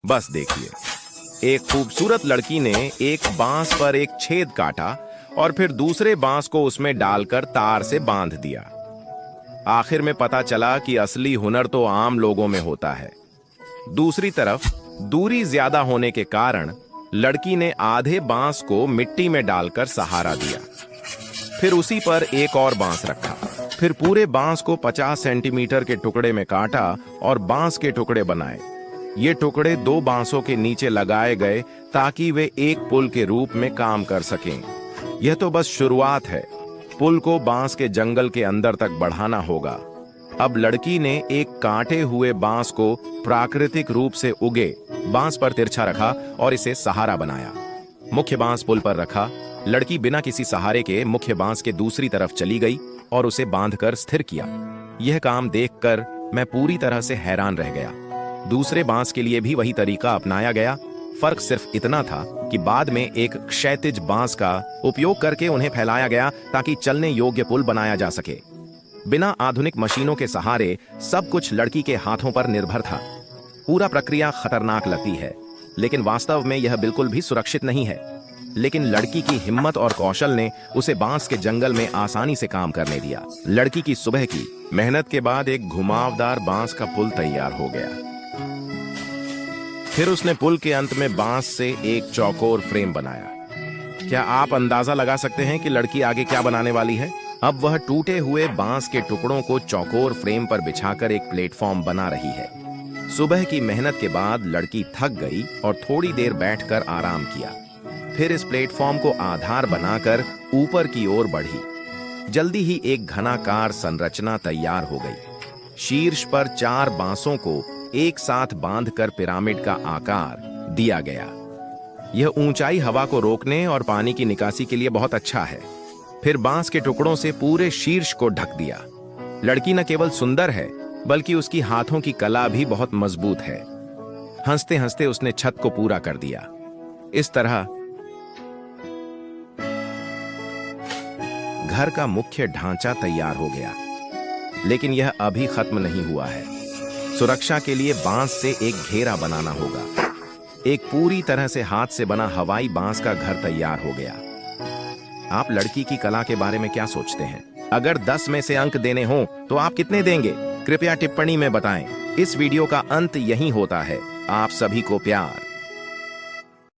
बस देखिए, एक खूबसूरत लड़की ने एक बांस पर एक छेद काटा और फिर दूसरे बांस को उसमें डालकर तार से बांध दिया। आखिर में पता चला कि असली हुनर तो आम लोगों में होता है। दूसरी तरफ दूरी ज्यादा होने के कारण लड़की ने आधे बांस को मिट्टी में डालकर सहारा दिया। फिर उसी पर एक और बांस रखा। फिर पूरे बांस को 50 सेंटीमीटर के टुकड़े में काटा और बांस के टुकड़े बनाए। ये टुकड़े दो बांसों के नीचे लगाए गए ताकि वे एक पुल के रूप में काम कर सकें। यह तो बस शुरुआत है। पुल को बांस के जंगल के अंदर तक बढ़ाना होगा। अब लड़की ने एक काटे हुए बांस को प्राकृतिक रूप से उगे बांस पर तिरछा रखा और इसे सहारा बनाया। मुख्य बांस पुल पर रखा। लड़की बिना किसी सहारे के मुख्य बांस के दूसरी तरफ चली गई और उसे बांधकर स्थिर किया। यह काम देखकर मैं पूरी तरह से हैरान रह गया। दूसरे बांस के लिए भी वही तरीका अपनाया गया। फर्क सिर्फ इतना था कि बाद में एक क्षैतिज बांस का उपयोग करके उन्हें फैलाया गया ताकि चलने योग्य पुल बनाया जा सके। बिना आधुनिक मशीनों के सहारे सब कुछ लड़की के हाथों पर निर्भर था। पूरा प्रक्रिया खतरनाक लगती है, लेकिन वास्तव में यह बिल्कुल भी सुरक्षित नहीं है। लेकिन लड़की की हिम्मत और कौशल ने उसे बांस के जंगल में आसानी से काम करने दिया। लड़की की सुबह की मेहनत के बाद एक घुमावदार बांस का पुल तैयार हो गया। फिर उसने पुल के अंत में बांस से एक चौकोर फ्रेम बनाया। क्या आप अंदाजा लगा सकते हैं कि लड़की आगे क्या बनाने वाली है? अब वह टूटे हुए बांस के टुकड़ों को चौकोर फ्रेम पर बिछाकर एक प्लेटफॉर्म बना रही है। सुबह की मेहनत के बाद लड़की थक गई और थोड़ी देर बैठकर आराम किया। फिर इस प्लेटफॉर्म को आधार बनाकर ऊपर की ओर बढ़ी। जल्दी ही एक घनाकार संरचना तैयार हो गई। शीर्ष पर 4 बांसों को एक साथ बांधकर पिरामिड का आकार दिया गया। यह ऊंचाई हवा को रोकने और पानी की निकासी के लिए बहुत अच्छा है। फिर बांस के टुकड़ों से पूरे शीर्ष को ढक दिया। लड़की न केवल सुंदर है, बल्कि उसकी हाथों की कला भी बहुत मजबूत है। हंसते हंसते उसने छत को पूरा कर दिया। इस तरह घर का मुख्य ढांचा तैयार हो गया। लेकिन यह अभी खत्म नहीं हुआ है। सुरक्षा के लिए बांस से एक घेरा बनाना होगा। एक पूरी तरह से हाथ से बना हवाई बांस का घर तैयार हो गया। आप लड़की की कला के बारे में क्या सोचते हैं? अगर 10 में से अंक देने हों तो आप कितने देंगे? कृपया टिप्पणी में बताएं। इस वीडियो का अंत यहीं होता है। आप सभी को प्यार।